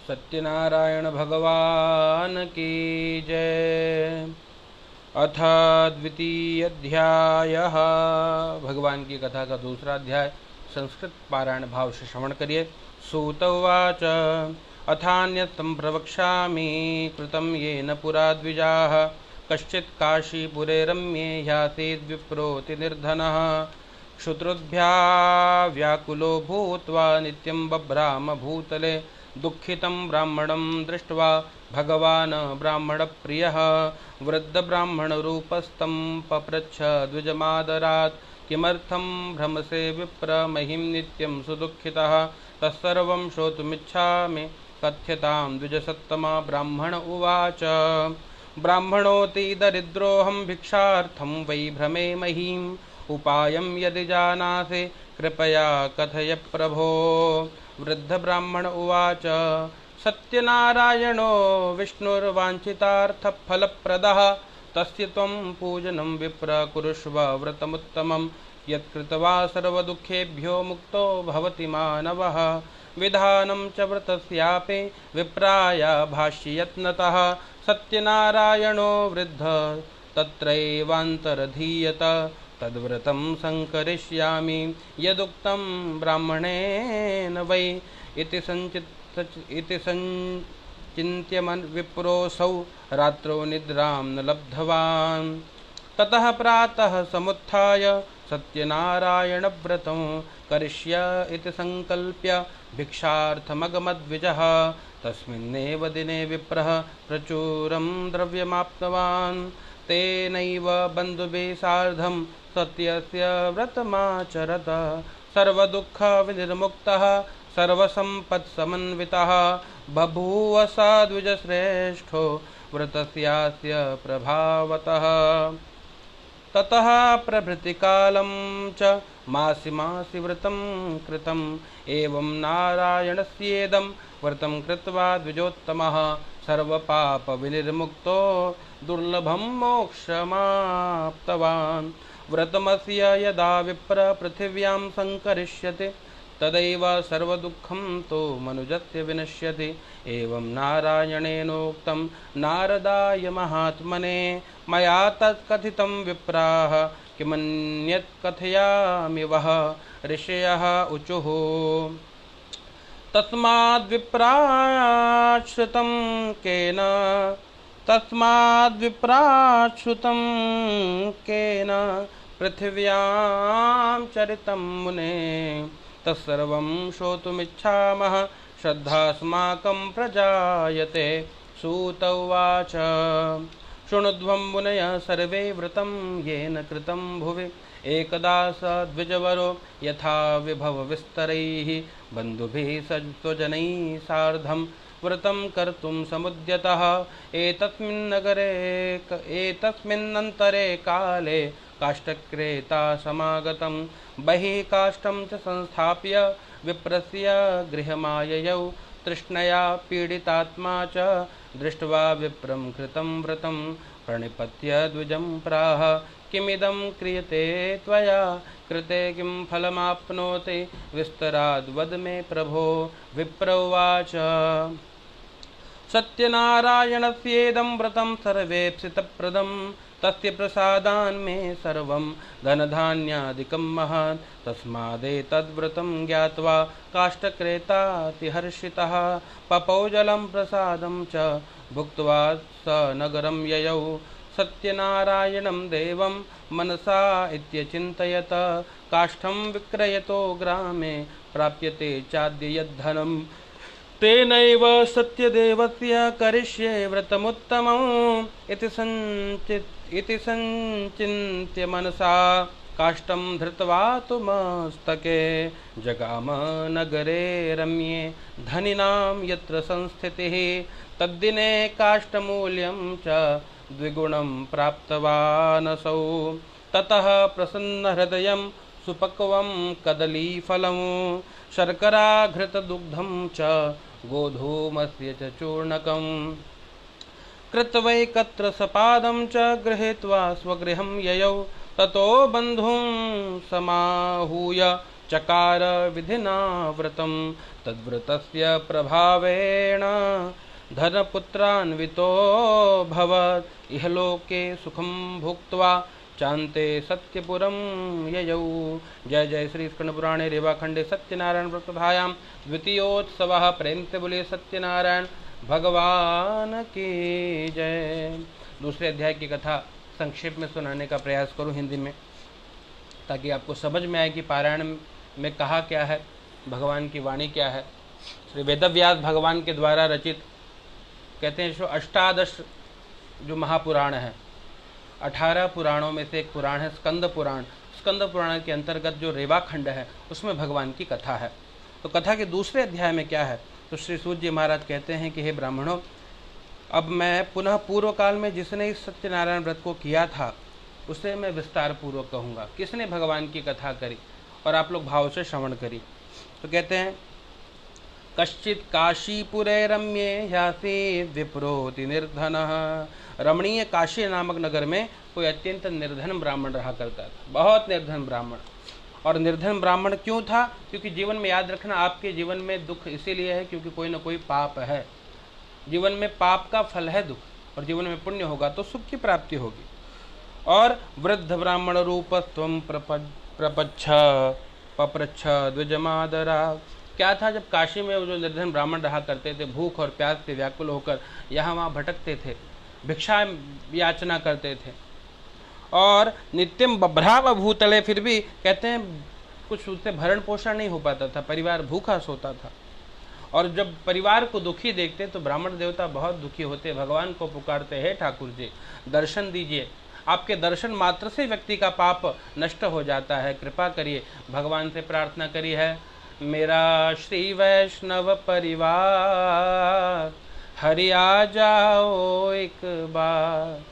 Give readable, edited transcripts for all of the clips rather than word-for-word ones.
सत्यनारायण भगवान की जय। अथ द्वितीय अध्याय। भगवान की कथा का दूसरा अध्याय संस्कृत पारायण भाव से श्रवण करिए। सूत उवाच अथान्यतं प्रवक्ष्यामि कृतं येन पुरा द्विजाः कश्चित् काशीपुरे रम्ये ह्यासीद् विप्रोति निर्धनः क्षुद्रुभ्या व्याकुलो भूत्वा नित्यं बभ्राम भूतले दुःखितं ब्राह्मणं दृष्ट्वा भगवान् ब्राह्मणप्रियः वृद्धब्राह्मणरूपस्तं पप्रच्छ द्विजमादरात् किमर्थं भ्रमसे विप्र महिं नित्यं सुदुःखितः तत्सर्वं श्रोतुमिच्छामि कथ्यतां द्विजसत्तमा। ब्राह्मण उवाच ब्राह्मणोऽति दरिद्रोऽहं भिक्षार्थं वै भ्रमे महीम् उपायं यदि जानासि कृपया कथय प्रभो। वृद्धब्राह्मण उवाच सत्यनारायणो विष्णुर्वाञ्छितार्थफलप्रदः तस्य त्वं पूजनं विप्र कुरुष्व व्रतमुत्तमं यत्कृत्वा सर्वदुःखेभ्यो मुक्तो भवति मानवः। विधानं च व्रतस्यापि विप्राय भाष्ययत्नतः सत्यनारायणो वृद्ध तत्रैवान्तरधीयत तद्व्रतं संकरिष्यामि यदुक्तं ब्राह्मणेन वै इति संचिन्त्य विप्रोऽसौ रात्रौ निद्रां न लब्धवान्। ततः प्रातः समुत्थाय सत्यनारायणव्रतं करिष्य इति संकल्प्य भिक्षार्थमगमद्विजः। तस्मिन्नेव दिने विप्रः प्रचुरं द्रव्यमाप्तवान्। तेनैव बन्धुभिः सार्धं सत्यस्य व्रतमाचरत। सर्वदुःखविनिर्मुक्तः सर्वसम्पत्समन्वितः बभूव स द्विजश्रेष्ठो व्रतस्यास्य प्रभावतः। ततः प्रभृतिकालं च मासि मासि व्रतं कृतम्। एवं नारायणस्येदं व्रतं कृत्वा द्विजोत्तमः सर्वपापविनिर्मुक्तो दुर्लभं मोक्षमाप्तवान्। व्रतमस्य यदा विप्र पृथिव्यां संकरिष्यति तदैव सर्वदुःखं तो मनुजस्य विनश्यति। एवं नारायणेनोक्तं नारदाय महात्मने मया तत्कथितं विप्राः किमन्यत् कथयामि वः। ऋषयः ऊचुः तस्माद्विप्राच्छ्रुतं केन पृथिव्यां चरितं मुने तत्सर्वं श्रोतुमिच्छामः श्रद्धास्माकं प्रजायते। सूत उवाच शृणुध्वं मुनयः सर्वे व्रतं येन कृतं भुवि एकदा स द्विजवरो यथा विभवविस्तरैः बन्धुभिः स्वजनैः सार्धं व्रतं कर्तुं समुद्यतः। एतस्मिन्नन्तरे काले काष्ठक्रेता समागतं बहिः काष्ठं च संस्थाप्य विप्रस्य गृहमाययौ तृष्णया पीडितात्मा च दृष्ट्वा विप्रं कृतं व्रतं प्रणिपत्य द्विजं प्राह किमिदं क्रियते त्वया कृते किं फलमाप्नोति विस्तराद् वद मे प्रभो। विप्र उवाच सत्यनारायणस्येदं व्रतं सर्वेप्सितप्रदं तस्य प्रसादान् मे सर्वं धनधान्यादिकं महत् तस्मादेतद्व्रतं ज्ञात्वा काष्ठक्रेतातिहर्षितः पपौ जलं प्रसादं च भुक्त्वा स नगरं ययौ। सत्यनारायणं देवं मनसा इत्यचिन्तयत काष्ठं विक्रयतो ग्रामे प्राप्यते चाद्य यद्धनं तेनैव सत्यदेवस्य करिष्ये व्रतमुत्तमम् इति संचिन्त्य मनसा काष्ठं धृत्वा तु मस्तके जगाम नगरे रम्ये धनिनां यत्र संस्थितिः। तद्दिने काष्ठमूल्यं च द्विगुणं प्राप्तवानसौ। ततः प्रसन्नहृदयं सुपक्वं कदलीफलं शर्कराघृतदुग्धं च गोधूमस्य च चूर्णकं कृत्वैकत्र सपादं च गृहीत्वा स्वगृहं ययौ। ततो बन्धुं समाहूय चकार विधिना व्रतं तद्व्रतस्य प्रभावेण धनपुत्रान्वितो भवत् इहलोके सुखं भुक्त्वा चान्ते सत्यपुरं ययौ। जय जय श्री स्कंद पुराणे रेवाखंडे सत्यनारायण व्रतकथायां द्वितीयोत्सवः। प्रेम से बोलिए सत्यनारायण भगवान की जय। दूसरे अध्याय की कथा संक्षेप में सुनाने का प्रयास करूं हिंदी में, ताकि आपको समझ में आए कि पारायण में कहा क्या है, भगवान की वाणी क्या है। श्री वेदव्यास भगवान के द्वारा रचित, कहते हैं जो अष्टादश जो महापुराण है, 18 पुराणों में से एक पुराण है स्कंद पुराण। स्कंद पुराण के अंतर्गत जो रेवाखंड है उसमें भगवान की कथा है। तो कथा के दूसरे अध्याय में क्या है, तो श्री सूत जी महाराज कहते हैं कि हे ब्राह्मणों, अब मैं पुनः पूर्व काल में जिसने इस सत्यनारायण व्रत को किया था उसे मैं विस्तार पूर्वक कहूँगा, किसने भगवान की कथा करी, और आप लोग भाव से श्रवण करी। तो कहते हैं कश्चित काशीपुरे रम्ये ह्यासीत् विप्रोति निर्धनः। रमणीय काशी नामक नगर में कोई अत्यंत निर्धन ब्राह्मण रहा करता था, बहुत निर्धन ब्राह्मण। और निर्धन ब्राह्मण क्यों था? क्योंकि जीवन में याद रखना, आपके जीवन में दुख इसीलिए है क्योंकि कोई ना कोई पाप है। जीवन में पाप का फल है दुख, और जीवन में पुण्य होगा तो सुख की प्राप्ति होगी। और वृद्ध ब्राह्मण रूपत्वं प्रपच्छ पप्रच्छ द्विजमादरा। क्या था, जब काशी में वो जो निर्धन ब्राह्मण रहा करते थे, भूख और प्यास से व्याकुल होकर यहाँ वहाँ भटकते थे, भिक्षा याचना करते थे, और नित्यम बभ्राव भूतले, फिर भी कहते हैं कुछ उससे भरण पोषण नहीं हो पाता था, परिवार भूखा सोता था। और जब परिवार को दुखी देखते तो ब्राह्मण देवता बहुत दुखी होते, भगवान को पुकारते, हे ठाकुर जी दर्शन दीजिए, आपके दर्शन मात्र से व्यक्ति का पाप नष्ट हो जाता है, कृपा करिए। भगवान से प्रार्थना करी है, मेरा श्री वैष्णव परिवार हरि आ जाओ एक बार,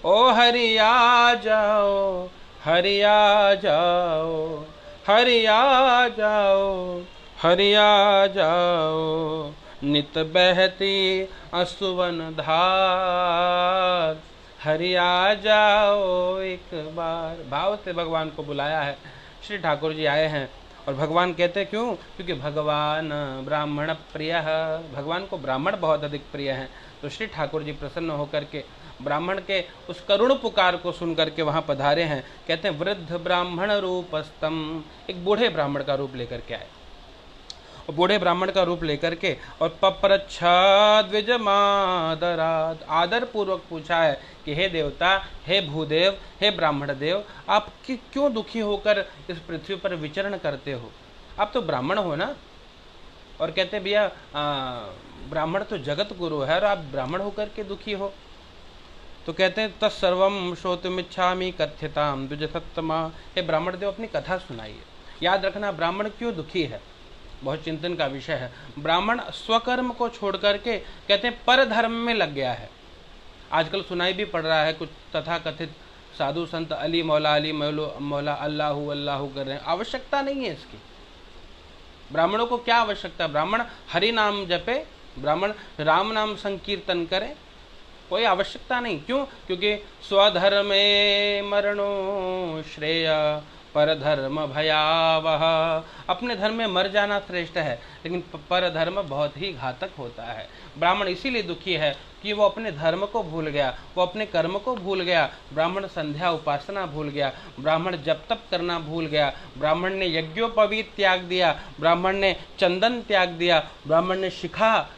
ओ हरि आ जाओ, हरि आ जाओ, हरि आ जाओ, हरि आ जाओ, नित बहती असुवन धार, हरि आ जाओ एक बार। भाव से भगवान को बुलाया है। श्री ठाकुर जी आए हैं, और भगवान कहते हैं क्यों? क्योंकि भगवान ब्राह्मण प्रिय, भगवान को ब्राह्मण बहुत अधिक प्रिय हैं। तो श्री ठाकुर जी प्रसन्न होकर के ब्राह्मण के उस करुण पुकार को सुन करके वहाँ पधारे हैं। कहते हैं वृद्ध ब्राह्मण रूपस्तम, एक बूढ़े ब्राह्मण का रूप लेकर के आए, और बूढ़े ब्राह्मण का रूप लेकर के और पप्रच्छा द्विजमादरात्, आदर पूर्वक पूछा है कि हे देवता, हे भूदेव, हे ब्राह्मण देव, आप क्यों दुखी होकर इस पृथ्वी पर विचरण करते हो? आप तो ब्राह्मण हो ना। और कहते भैया ब्राह्मण तो जगत गुरु है, और आप ब्राह्मण होकर के दुखी हो। तो कहते हैं तत्सर्वम श्रोतुमिच्छामि कथ्यताम द्विजसत्तमा, हे ब्राह्मण देव अपनी कथा सुनाइए। याद रखना ब्राह्मण क्यों दुखी है, बहुत चिंतन का विषय है। ब्राह्मण स्वकर्म को छोड़ करके कहते हैं पर धर्म में लग गया है। आजकल सुनाई भी पड़ रहा है, कुछ तथाकथित साधु संत अली मौला अल्लाहू अल्लाहू कर रहे हैं। आवश्यकता नहीं है इसकी। ब्राह्मणों को क्या आवश्यकता? ब्राह्मण हरि नाम जपे, ब्राह्मण राम नाम संकीर्तन करे, कोई आवश्यकता नहीं। क्यों? क्योंकि स्वधर्मे मरणो श्रेय पर धर्म भयावह, अपने धर्म में मर जाना श्रेष्ठ है, लेकिन पर धर्म बहुत ही घातक होता है। ब्राह्मण इसीलिए दुखी है कि वो अपने धर्म को भूल गया, वो अपने कर्म को भूल गया। ब्राह्मण संध्या उपासना भूल गया, ब्राह्मण जप तप करना भूल गया, ब्राह्मण ने यज्ञोपवीत त्याग दिया, ब्राह्मण ने चंदन त्याग दिया, ब्राह्मण ने शिखा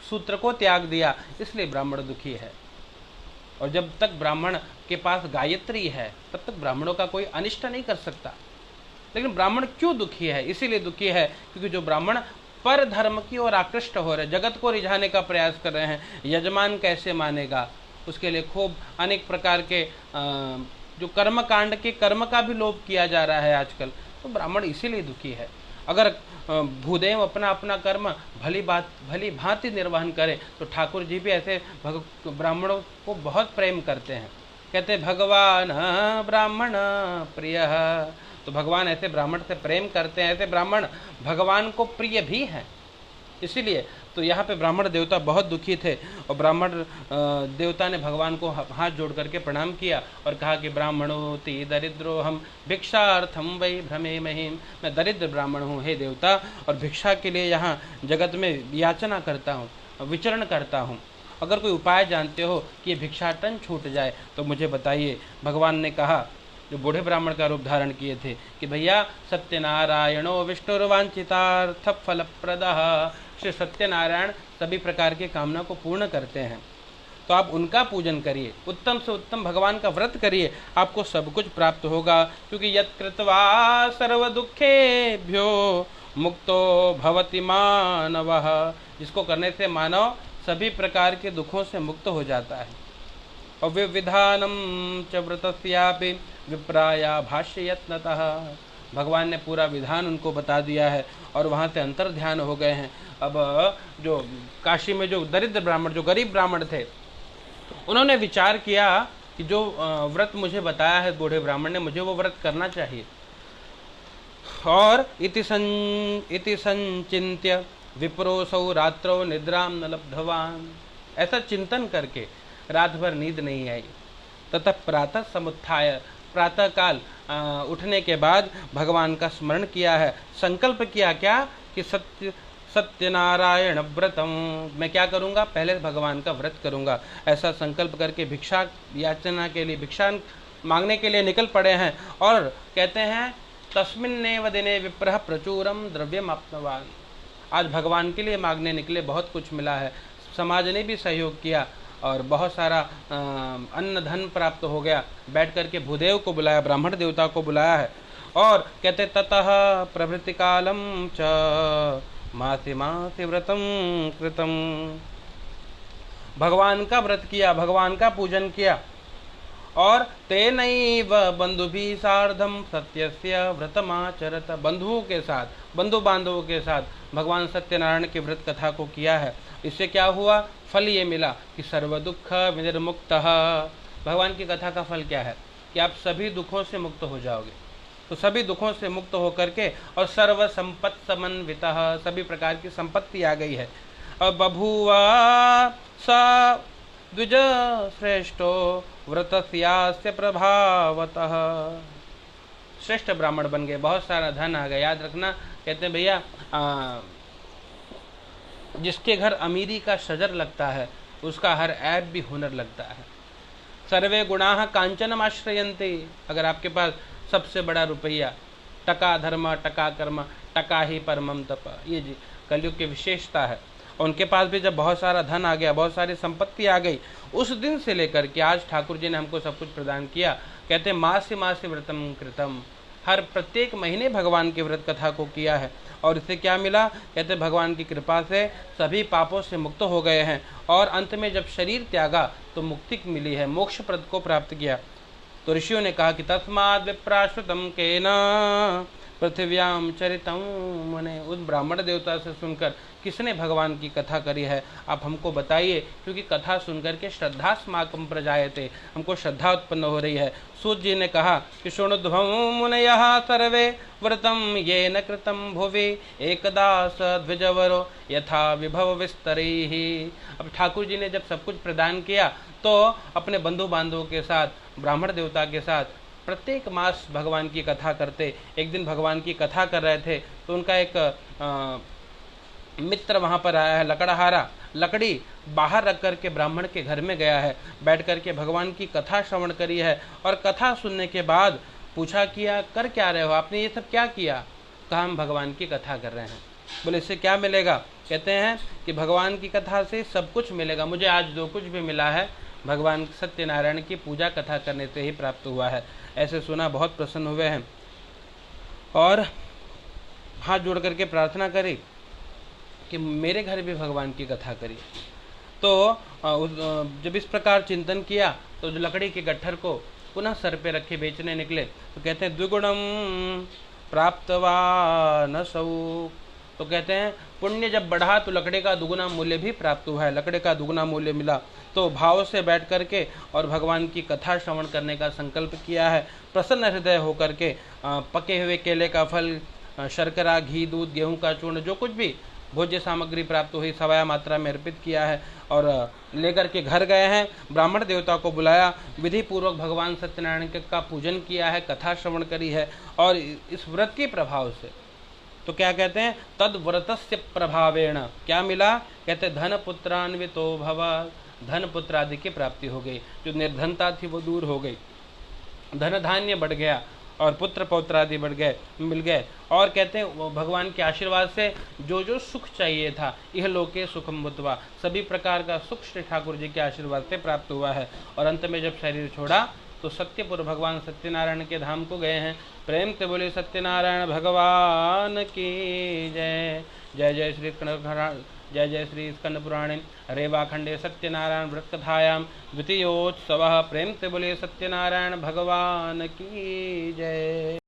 सूत्र को त्याग दिया, इसलिए ब्राह्मण दुखी है। और जब तक ब्राह्मण के पास गायत्री है तब तक ब्राह्मणों का कोई अनिष्ट नहीं कर सकता। लेकिन ब्राह्मण क्यों दुखी है? इसीलिए दुखी है क्योंकि जो ब्राह्मण पर धर्म की ओर आकृष्ट हो रहे, जगत को रिझाने का प्रयास कर रहे हैं, यजमान कैसे मानेगा, उसके लिए खूब अनेक प्रकार के जो कर्म कांड के कर्म का भी लोभ किया जा रहा है आजकल, तो ब्राह्मण इसीलिए दुखी है। अगर भूदेव अपना अपना कर्म भली भांति निर्वहन करे तो ठाकुर जी भी ऐसे ब्राह्मणों को बहुत प्रेम करते हैं। कहते भगवान ब्राह्मण प्रिय, तो भगवान ऐसे ब्राह्मण से प्रेम करते हैं, ऐसे ब्राह्मण भगवान को प्रिय भी हैं। इसीलिए तो यहाँ पे ब्राह्मण देवता बहुत दुखी थे और ब्राह्मण देवता ने भगवान को हाथ जोड़ करके प्रणाम किया और कहा कि ब्राह्मणोति दरिद्रो हम भिक्षार्थम वै भ्रमे महिम, मैं दरिद्र ब्राह्मण हूँ हे देवता और भिक्षा के लिए यहाँ जगत में याचना करता हूँ, विचरण करता हूँ। अगर कोई उपाय जानते हो कि ये भिक्षाटन छूट जाए तो मुझे बताइए। भगवान ने कहा, जो बूढ़े ब्राह्मण का रूप धारण किए थे, कि भैया सत्यनारायणो विष्णुर्वांछितार्थ फलप्रदः, श्री सत्यनारायण सभी प्रकार की कामना को पूर्ण करते हैं, तो आप उनका पूजन करिए, उत्तम से उत्तम भगवान का व्रत करिए, आपको सब कुछ प्राप्त होगा। क्योंकि यत् कृत्वा सर्व दुखेभ्यो मुक्तो भवति मानवः, जिसको करने से मानव सभी प्रकार के दुखों से मुक्त हो जाता है। और विविधानम च व्रतस्यापि विप्राया भाष्य यत्नतः, भगवान ने पूरा विधान उनको बता दिया है और वहाँ से अंतर ध्यान हो गए हैं। अब जो काशी में जो दरिद्र ब्राह्मण, जो गरीब ब्राह्मण थे, उन्होंने विचार किया कि जो व्रत मुझे बताया है बूढ़े ब्राह्मण ने, मुझे वो व्रत करना चाहिए। और इति संचिन्त्य विप्रोसौ रात्रौ निद्राम न लब्धवान, ऐसा चिंतन करके रात भर नींद नहीं आई। ततः प्रातः समुत्थाय, प्रातः काल उठने के बाद भगवान का स्मरण किया है, संकल्प किया क्या कि सत्यनारायण व्रतम, मैं क्या करूँगा, पहले भगवान का व्रत करूँगा। ऐसा संकल्प करके भिक्षा याचना के लिए, भिक्षा मांगने के लिए निकल पड़े हैं। और कहते हैं तस्मिन्नेव दिने विप्रः प्रचुरम द्रव्यम आप्तवान, आज भगवान के लिए मांगने निकले, बहुत कुछ मिला है, समाज ने भी सहयोग किया और बहुत सारा अन्न धन प्राप्त हो गया। बैठ करके भूदेव को बुलाया, ब्राह्मण देवता को बुलाया है और कहते ततः प्रभृति कालम च मासि मासि व्रतम कृतम, भगवान का व्रत किया, भगवान का पूजन किया। और तेनैव बंधुभिः सार्धम सत्यस्य व्रतमाचरत, बंधुओं के साथ, बंधु बांधवों के साथ भगवान सत्यनारायण के व्रत कथा को किया है। इससे क्या हुआ, फल ये मिला कि सर्व दुख विनिर्मुक्तः, भगवान की कथा का फल क्या है कि आप सभी दुखों से मुक्त हो जाओगे। तो सभी दुखों से मुक्त होकर के और सर्व संपत् समन्वितः, सभी प्रकार की संपत्ति आ गई है। अब बभूवा सा द्विज श्रेष्ठो व्रतस्यास्य प्रभावतः, श्रेष्ठ ब्राह्मण बन गए, बहुत सारा धन आ गया। याद रखना, कहते हैं भैया जिसके घर अमीरी का शजर लगता है उसका हर ऐब भी हुनर लगता है। सर्वे गुणाः कांचनम आश्रयन्ते, अगर आपके पास सबसे बड़ा रुपया, टका धर्म टका कर्म टका ही परमम तप, ये जी कलयुग की विशेषता है। उनके पास भी जब बहुत सारा धन आ गया, बहुत सारी संपत्ति आ गई, उस दिन से लेकर के आज ठाकुर जी ने हमको सब कुछ प्रदान किया। कहते हैं मासी मासी व्रतम कृतम, हर प्रत्येक महीने भगवान के व्रत कथा को किया है और इससे क्या मिला, कहते भगवान की कृपा से सभी पापों से मुक्त हो गए हैं और अंत में जब शरीर त्यागा तो मुक्ति मिली है, मोक्ष प्रद को प्राप्त किया। तो ऋषियों ने कहा कि तस्माद् विप्राश्रुतम केन पृथिव्याम चरितम मुने, उस ब्राह्मण देवता से सुनकर किसने भगवान की कथा करी है, आप हमको बताइए। क्योंकि कथा सुनकर के श्रद्धा स्माकम प्रजायते, हमको श्रद्धा उत्पन्न हो रही है। सूत जी ने कहा कि शृणुध्वं मुनयः सर्वे व्रतम ये न कृतम भुवि एकदा स द्विजवरो यथा विभव विस्तरैः। अब ठाकुर जी ने जब सब कुछ प्रदान किया तो अपने बंधु बांधवों के साथ, ब्राह्मण देवता के साथ प्रत्येक मास भगवान की कथा करते। एक दिन भगवान की कथा कर रहे थे तो उनका एक मित्र वहाँ पर आया है, लकड़हारा, लकड़ी बाहर रख कर के ब्राह्मण के घर में गया है, बैठ कर के भगवान की कथा श्रवण करी है और कथा सुनने के बाद पूछा किया कर क्या रहे हो, आपने ये सब क्या किया। कहा हम भगवान की कथा कर रहे हैं। बोले इससे क्या मिलेगा, कहते हैं कि भगवान की कथा से सब कुछ मिलेगा, मुझे आज जो कुछ भी मिला है भगवान सत्यनारायण की पूजा कथा करने से ही प्राप्त हुआ है। ऐसे सुना, बहुत प्रसन्न हुए हैं और हाथ जोड़ करके प्रार्थना करी कि मेरे घर भी भगवान की कथा करी। तो जब इस प्रकार चिंतन किया तो जो लकड़ी के गट्ठर को पुनः सर पे रखे बेचने निकले तो कहते हैं द्विगुणम प्राप्तवा न सौ, तो कहते हैं पुण्य जब बढ़ा तो लकड़े का दुगुना मूल्य भी प्राप्त हुआ है, लकड़े का दुगुना मूल्य मिला। तो भाव से बैठ करके और भगवान की कथा श्रवण करने का संकल्प किया है, प्रसन्न हृदय होकर के पके हुए केले का फल, शर्करा, घी, दूध, गेहूं का चूर्ण, जो कुछ भी भोज्य सामग्री प्राप्त हुई, सवाया मात्रा में अर्पित किया है और लेकर के घर गए हैं। ब्राह्मण देवता को बुलाया, विधि पूर्वक भगवान सत्यनारायण का पूजन किया है, कथा श्रवण करी है। और इस व्रत के प्रभाव से तो क्या कहते हैं, तद व्रतस्य प्रभावेण क्या मिला, कहते धन पुत्रान्वितो भव, धन पुत्र आदि की प्राप्ति हो गई, जो निर्धनता थी वो दूर हो गई, धन धान्य बढ़ गया और पुत्र पौत्र आदि बढ़ गए, मिल गए। और कहते हैं वो भगवान के आशीर्वाद से जो जो सुख चाहिए था, यह लोके सुखम भूत्वा, सभी प्रकार का सुख श्री ठाकुर जी के आशीर्वाद से प्राप्त हुआ है। और अंत में जब शरीर छोड़ा तो सत्यपुर भगवान सत्यनारायण के धाम को गए हैं। प्रेम से बोले सत्यनारायण भगवान की जय। जय जय श्री जय जय श्री स्कंद पुराणे रेवाखंडे सत्यनारायण व्रत कथायाम द्वितीयोत्सव। प्रेम से बोले सत्यनारायण भगवान की जय।